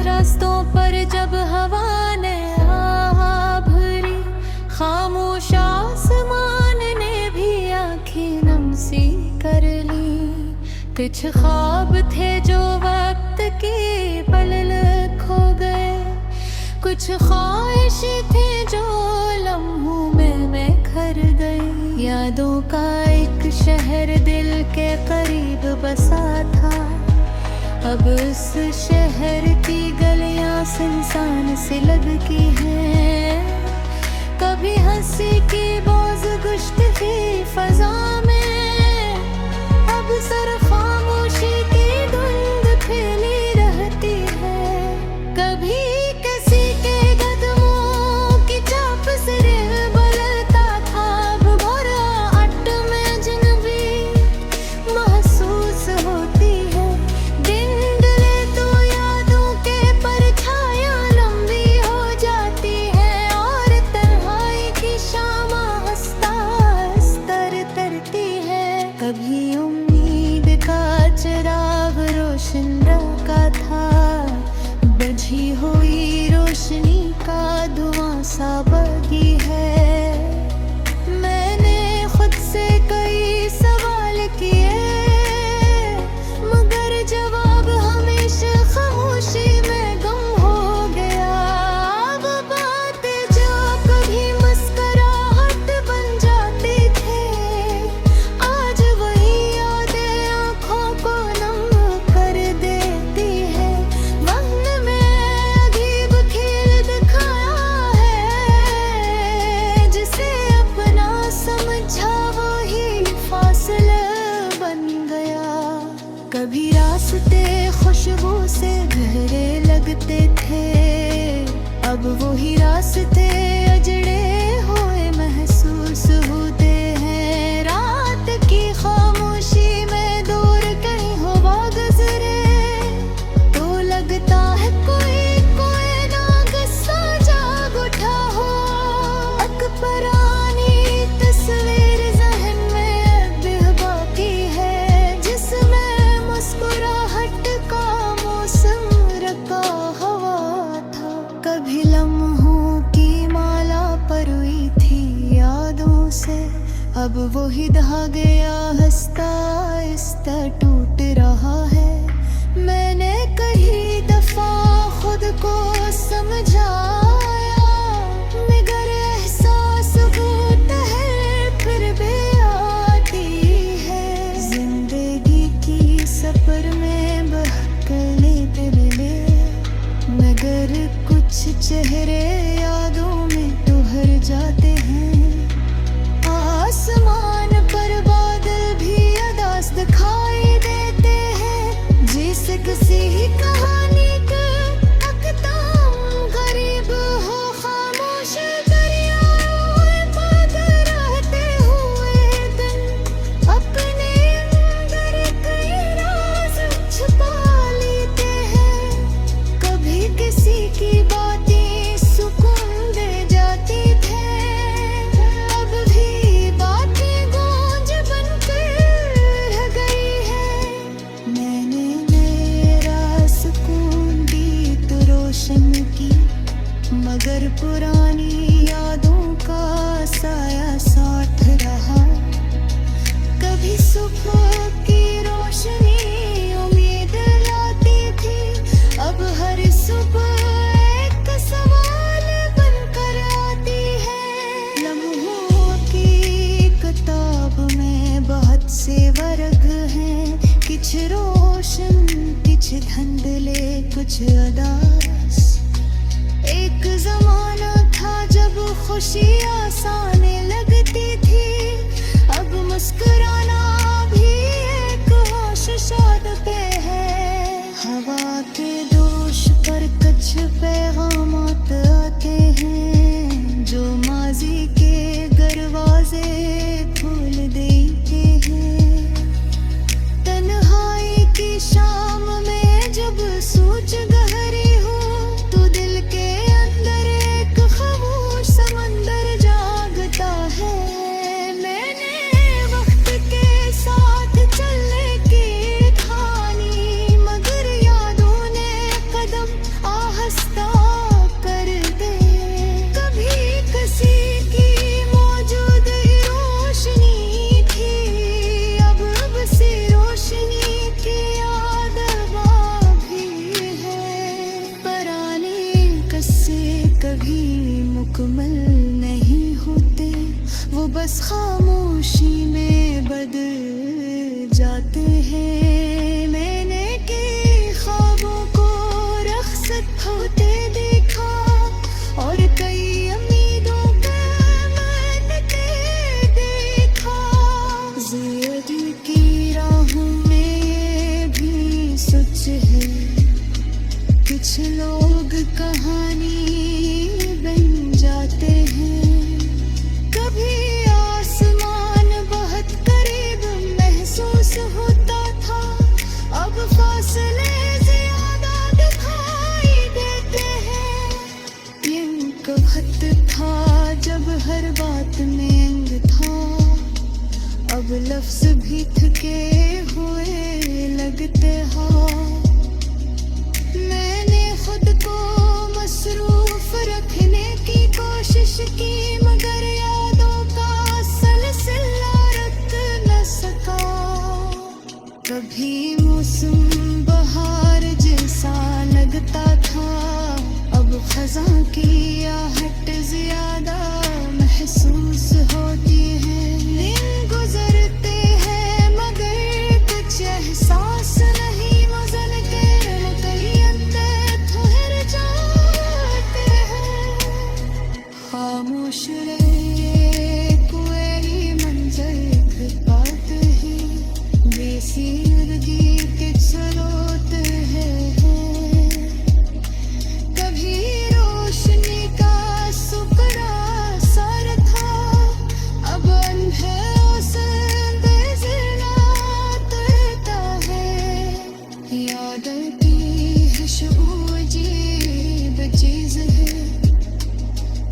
रास्तों पर जब हवा ने आ भरी, खामोश आसमान ने भी आंखें नम सी कर ली। कुछ ख्वाब थे जो वक्त के पलल खो गए, कुछ ख्वाहिश थे जो लम्हों में बिखर गई। यादों का एक शहर दिल के करीब बसा था, अब उस शहर की गलियां सुनसान सी लगती हैं। कभी हंसी की बोझ गुश्तगी फजा में, अब सर खामोशी की धुंध फैली रहती है। कभी किसी के कदमों की चाप से बलता था, अब भरा अट में जिनबी महसूस होती है। दिन डले तो यादों के परछायां लंबी हो जाती है, और तन्हाई की शामा हंसता स्तर तरती है। कभी उम्मीद का चिराग रोशन रखा था, बझी हुई रोशनी का धुआं सा बगी है। मैंने खुद से कई सवाल किए, मगर जवाब हमेशा खामोशी में गुम हो गया। वो बातें जो कभी मुस्कुराहट बन जाती थे, आज वही यादें आँखों को नम कर देती है। वक्त में अजीब खेल दिखाया है, जिसे अपना समझा वही फासला बन गया। कभी रास्ते खुशबू से गहरे लगते थे, अब वही रास्ते अजड़े हुए महसूस होते हैं। रात की खामोशी में दूर कहीं हवा गुजरे, तो लगता है कोई कोई ना गुस्सा जाग उठा हो। एक पुरानी तस्वीर ज़हन में अब बाकी है, जिसमें मुस्कुराहट का मौसम रखा हुआ था। कभी लम्हों की माला परोई थी यादों से, अब वही धागे हंसता आहिस्ता टूट रहा है। मैंने कई दफा खुद को समझाया, मगर एहसास होता है फिर भी आती है। जिंदगी की सफर में बहक लेते मिले, मगर कुछ चेहरे यादों में ठहर जाते हैं। आसमान पर बादल भी अदास दिखाई देते हैं, जैसे किसी कहानी का अख्ताम गरीब हो। खामोश दरियाओं पर रहते हुए दिन, अपने अंदर कई राज छुपा लेते हैं। कभी किसी की बातें सुकून दे जाती थे, अब भी बातें गूंज बनकर रह गई है। मैंने मेरा सुकून दी तो रोशन की, मगर पुरानी यादों का साया साथ रहा। कभी सुबह की रोशनी उम्मीद लाती थी, अब हर सुबह एक सवाल बनकर आती है। लम्हों की किताब में बहुत से वर्ग हैं, कुछ रोशन कुछ धुंधले कुछ अदास। एक जमाना था जब खुशी आसान लगती थी, अब मुस्कुराना भी एक होश शाद पे है। हवा के दोष पर कुछ पैगामात आते हैं, जो माजी के दरवाजे खोल देते हैं। तन्हाई की शाम में जब सोच गहरी हो, तो दिल के अंदर एक खामोश समंदर जागता है। मैंने वक्त के साथ चलने की ठानी, मगर यादों ने कभी मुकम्मल नहीं होते, वो बस खामोशी में बदल जाते हैं। मैंने के ख्वाबों को रख्सत होते देखा और कई उम्मीदों का मानते देखा। जिंदगी की राहों में ये भी सच है, कुछ लोग कहानी बन जाते हैं। कभी आसमान बहुत करीब महसूस होता था, अब फासले ज्यादा दिखाई देते हैं। ये उनका खत था जब हर बात में अंग था, अब लफ्ज भी थके हुए लगते हैं। मैंने खुद को मसरूफ रखने की कोशिश की, मगर यादों का सिलसिला रुक न सका। कभी मौसम बहार जैसा लगता था, अब खजा की आहट ज्यादा महसूस होती है। दिन गुजरते हैं मगर कुछ एहसास नहीं, मजल के कई अंदर ठहर जाते हैं। खामोश रहे कोई मंजर एक बात है, बेसीरगी के स्रोत है। कभी रोशनी का सुकरा सर था, अब अंधेरों से बेज़िला तरता है। याद आती है शऊर अजीब चीज है,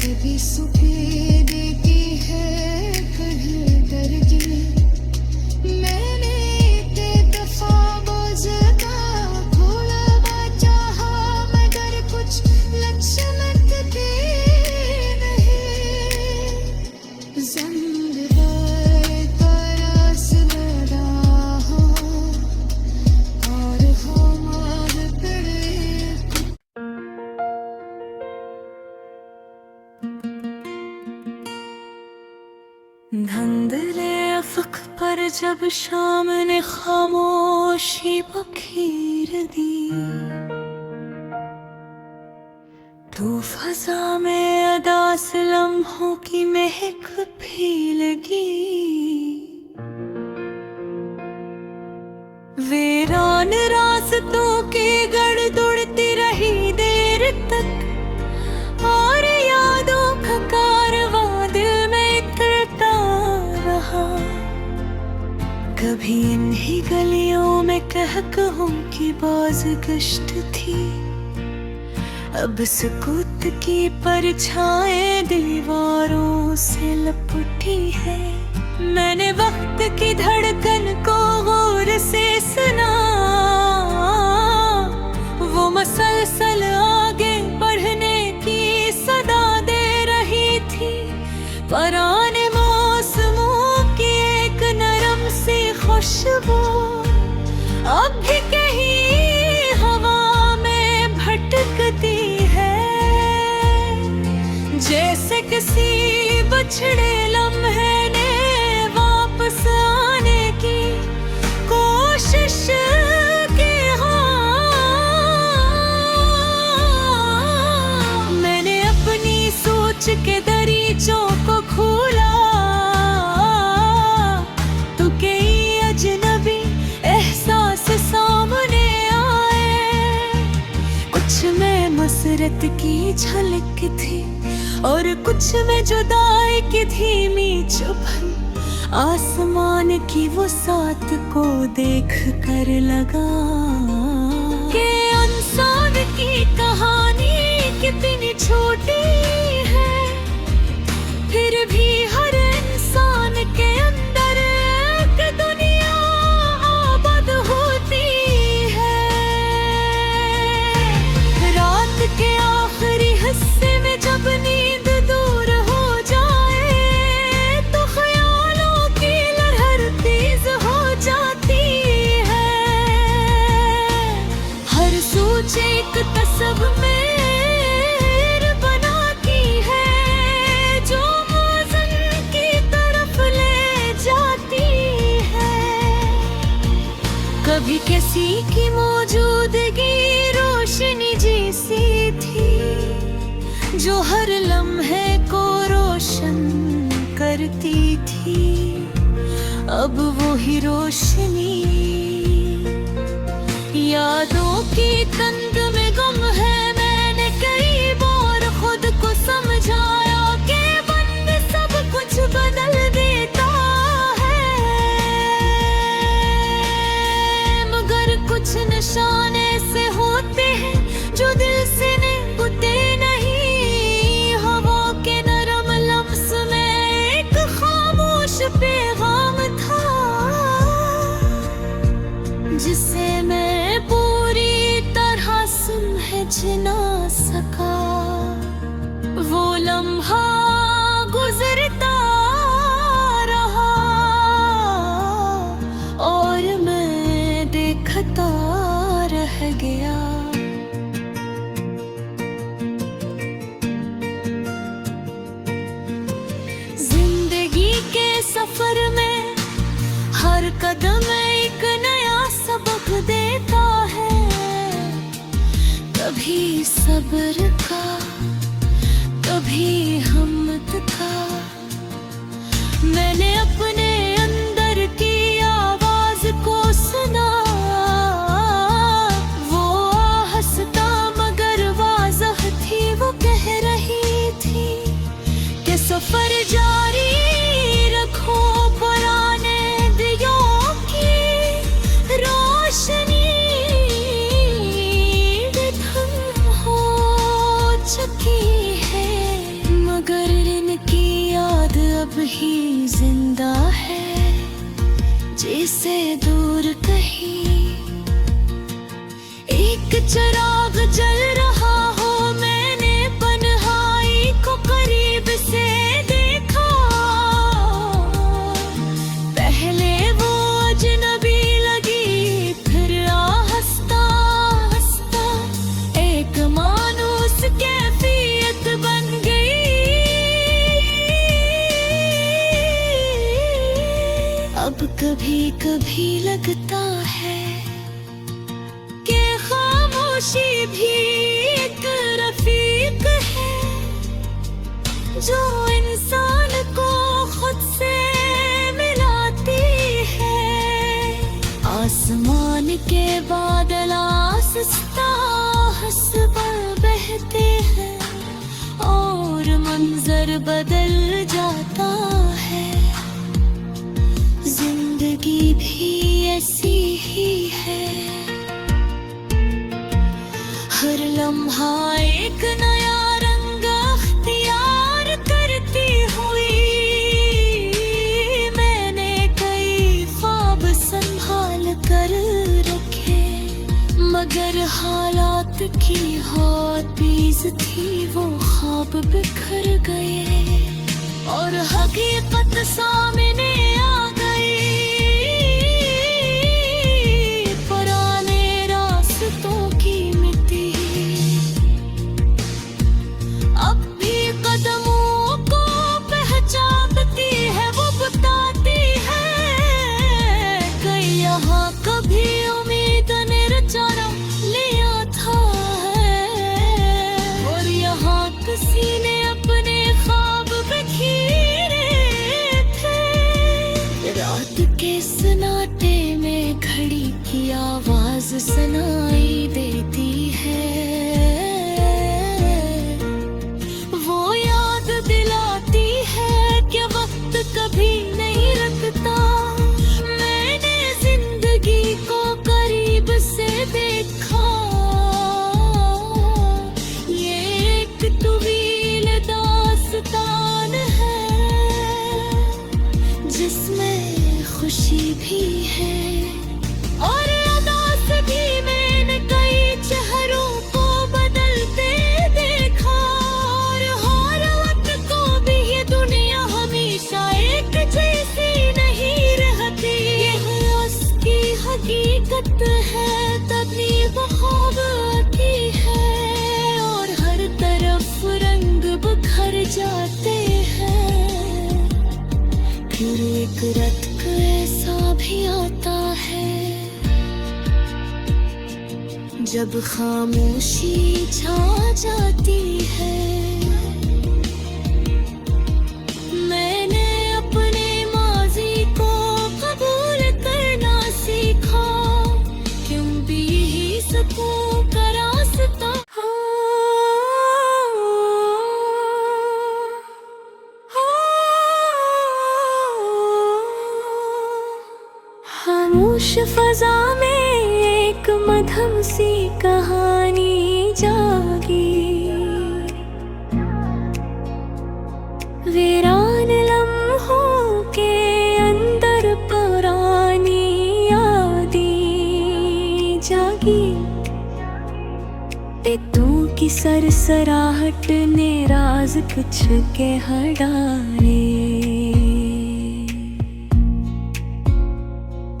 कभी सफेद की है कभी दर्द। मैंने एक दफा बोझता भूलना चाहा, मगर कुछ लक्ष्मण थे नहीं। ज़ंग तरस रहा और हमारे पड़े। धुंधले अफक पर जब शाम ने खामोशी बखेर दी, तो फजा में अदास लम्हों की महक भी लगी। वीरान रास्तों के गड़ दौड़ती रही देर तक, और यादों का कारवां दिल में करता रहा। कभी इन्हीं गलियों में कहकहों की बाज़गश्त थी, अब सुकूत की परछाएं दीवारों से लपटी है। मैंने वक्त की धड़कन को गौर से सुना, वो मसलसल आगे बढ़ने की सदा दे रही थी। पुराने मौसमों की एक नरम सी खुशबू अब भी कहीं हवा में भटकती है, जैसे किसी बछड़े लम्हे ने वापस आने की कोशिश की हो। मैंने अपनी सोच के दरीचों को खोला, तो कई अजनबी एहसास सामने आए। कुछ में मसरत की झलक थी और कुछ में जुदाई की धीमी चुभन। आसमान की वो सात को देख कर लगा कि इंसान की कहानी कितनी छोटी है, फिर भी हर इंसान के अंदर एक दुनिया आबाद होती है। रात के आखिरी हिस्से में जब नींद दूर हो जाए, तो ख्यालों की लहर तेज हो जाती है। हर सोच एक तस्वीर बना किसी की मौजूदगी रोशनी जैसी थी, जो हर लम्हे को रोशन करती थी। अब वो ही रोशनी यादों की तंद में गुम है। मैंने कई बार खुद को समझाया कि बंद सब कुछ बदल देता है, मगर कुछ निशान ऐसे होते हैं जो दिल से निभते नहीं। हवा के नरम लम्स में एक खामोश पैगाम था, जिसे मैं पूरी तरह समझ ना सका। वो लम्हा गुजरता रहा और मैं देखता रह गया। जिंदगी के सफर में हर कदम एक नया सबक देता है, कभी सब्र का, कभी हिम्मत का। मैंने अपने अंदर की आवाज को सुना, वो हंसता मगर वाज़ह थी। वो कह रही थी कि सफर जारी रखो, पुराने दियों की रोशनी धम हो चुकी है, मगर इनकी याद अब ही जिंदा है, जैसे दूर कहीं एक चिराग जल रहा हो। मैंने पनहाई को करीब से देखा, पहले वो अजनबी लगी, फिर हंसता हंसता एक मानूस कैफियत बन गई। अब कभी कभी लगता है कि खामोशी भी एक रफीक है, जो इंसान को खुद से मिलाती है। आसमान के बादल आस्ता आस्ता बहते हैं और मंजर बदल जाता है। जिंदगी भी ऐसी ही है, हर लम्हा एक नया रंग अख्तियार करती हुई। मैंने कई ख्वाब संभाल कर रखे, मगर हालात की हाथ बीज थी, वो ख्वाब बिखर गए और हकीकत सामने आ गई। पुराने रास्तों की मिट्टी अब भी कदमों को पहचानती है, वो बताती है कि यहाँ कभी उम्मीद निर्जरा लिया था, और यहाँ किसी ने अपने ख्वाब बिखेरे थे। रात के सन्नाटे में घड़ी की आवाज सुनाई देती है, वो याद दिलाती है कि वक्त कभी नहीं रुकता। मैंने जिंदगी को करीब से देखा, ये एक तवील दास्तान है, जिसमें खुशी भी है और उदास भी। मैंने कई चेहरों को बदलते देखा, और हर वक्त को भी ये दुनिया हमेशा एक जैसी नहीं रहती। ये उसकी हकीकत है, तभी वो ख्वाब आती है और हर तरफ रंग बिखर जाते हैं। फिर एक रात ऐसा भी आता है जब खामोशी छा जाती है, मैंने अपने माजी को कबूल करना सीखा, क्यों भी ही सुकून का रास्ता। खामोश फजा में एक मधम सी कहानी जागी, वीरान लम्हों के अंदर पुरानी यादें जागी। तेतों की सरसराहट ने राज कुछ कह डाले,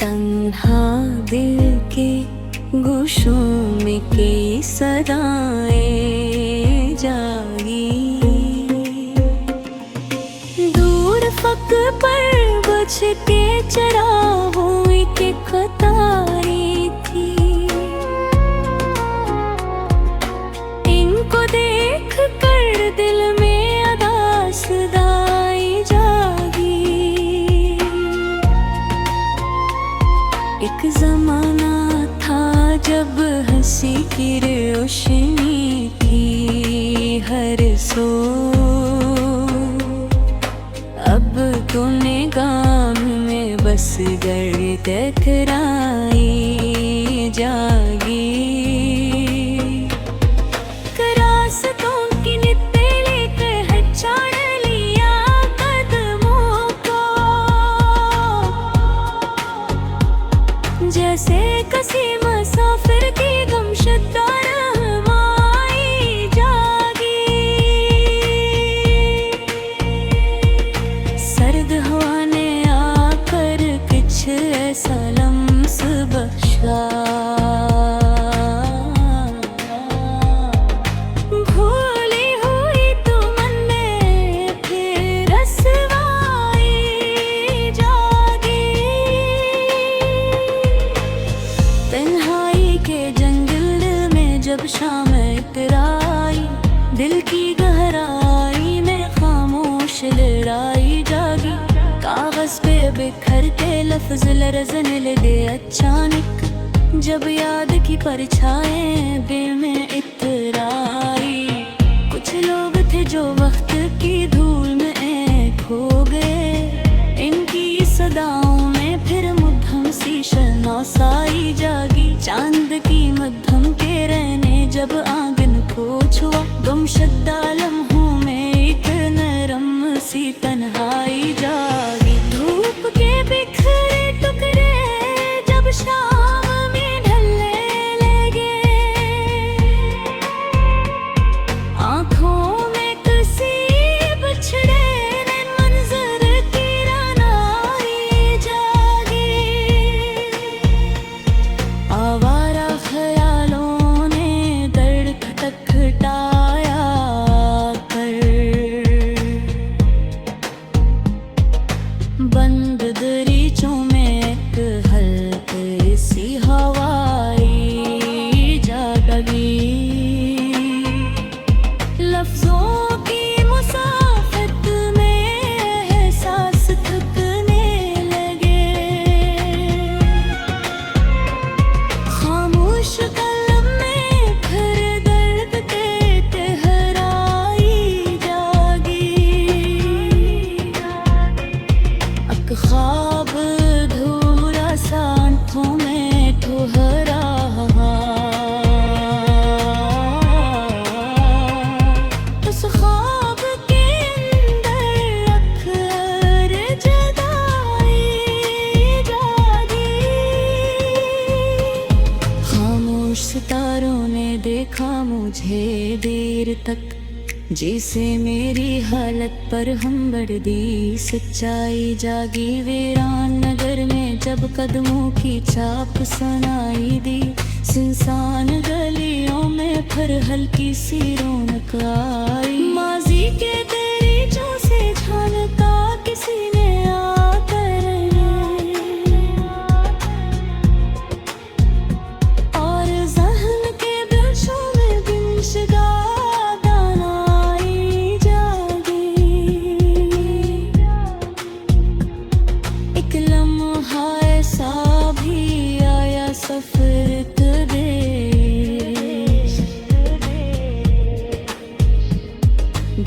तन्हा दिल के गोशों में कई सदाएं जागी। दूर फक पर बुझ के चरागों की कतारें थी, इनको देख कर दिल में अदा सदाएं जागी। एक ज़माना था जब हंसी की रोशनी थी हर सो, अब तो निगाह में बस गए टकराई जागी। रास्तों की नित्ते लेकर हचाड़ लिया कदमों को, जैसे किसी मुसाफिर की गुमशुदा रहनुमाई जागी। सर्द हवा ने आकर कुछ ऐसा लम्स बख्शा, भूली हुई तुमने फिर रसवाई जागी। तन्हाई के जंगल में जब शाम इतराई, दिल की गहराई में खामोश लड़ाई जागी। कागज पे बिखर के लफ्ज लरज़ने लगे अचानक, जब याद की परछाएं दिल में इतराई। कुछ लोग थे जो वक्त की धूल में खो गए, इनकी सदाओं में फिर मुद्दम सी शनासाई जागी। चांद की मध्यम के रहने जब आंगन को छुआ, गुमशुदा लम्हों में एक नरम सी तन्हाई जागी। धूप के बिखरे टुकड़े जब शाम में ढलने लगे, आँखों में किसी बिछड़े मंजर की रनाई जागी। आवारा ख्यालों ने दर्द खटखटाया कर, बंद दरीचों में एक हल्की सी हवाई जागी। लफ्जों की मुसाफत में एहसास थकने लगे, खामोश कलम में फिर दर्द के तहराई जागी। एक ख्वाब अधूरा सा आँखों में ठुहरा, उस ख्वाब के अंदर अखर जुदाई जागी। खामोश सितारों ने देखा मुझे देर तक, जैसे मेरी हालत पर हम बढ़ती सच्चाई जागी। वीरान नगर में जब कदमों की छाप सुनाई दी, सुनसान गलियों में फिर हल्की सी रौनक आई। माजी के दरीचों से झांका किसी ने आकर, और ज़हन के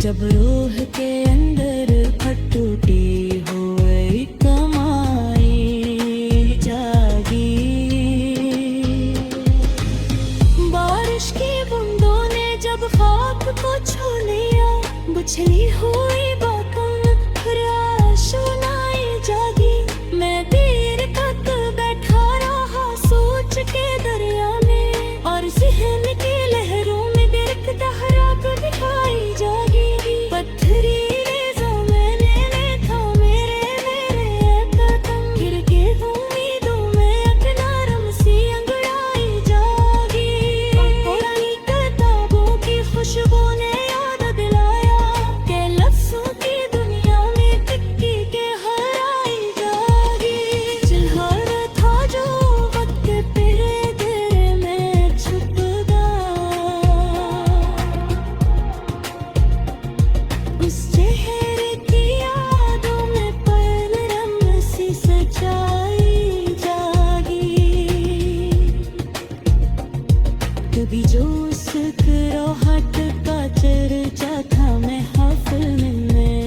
जब रूह के अंदर फटूटी हुई कमाई जागी। बारिश की बूंदों ने जब खाक को छू लिया, बुझली हुई बातों फिर सुनाई जागी। मैं देर तक बैठा रहा सोच के दरिया में, और ज़हन की लहरों में गिरता रात दिखाई जागी। पत्थरीले ज़माने में था मेरे कदम, गिर के उम्मीदों में एक नरम सी अंगड़ाई जागी। पुरानी किताबों की खुशबू ने याद दिलाया कि लफ्ज़ों की दुनिया में टिक्की के हराई जागी। चिल्हार था जो वक्त तेरे दिल में छुप गया, उस चेहरे की यादों में पलरम सी सजाई जागी। कभी जो मुस्कुराहट का चर्चा था महफिल में,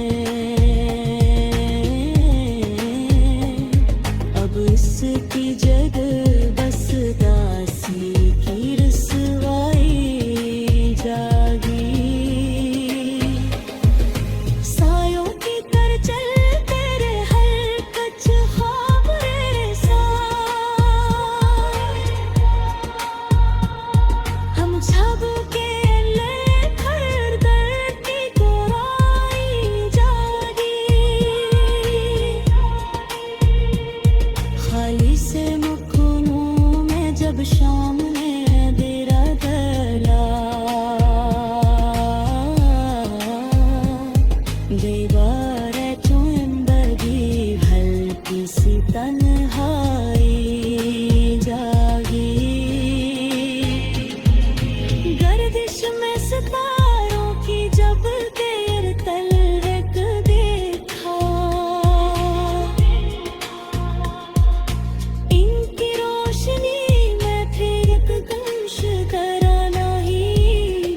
अब इसकी जगह बस दासी की रसवाई जागी। सायों की तर चल तेरे हरकत ख्वाब मेरे साथ, हम झपके लेकर धरती को आई जागी। खाली से मुखों में जब शाम ने अंधेरा गला, दीवारें चुंबगी हल्की सी तन्हाई जागी। गर्दिश में सितारों की जब देर तलक देखा, इनकी रोशनी में फिर एक गुमशुदराना ही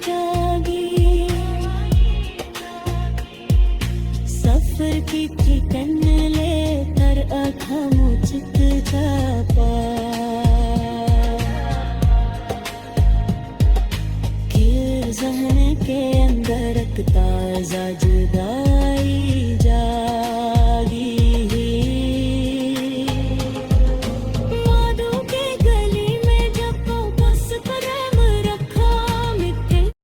जागी। सफर की ठिकन लेकर अखम चित जापा, ज़हन के अंदर एक ताज़ा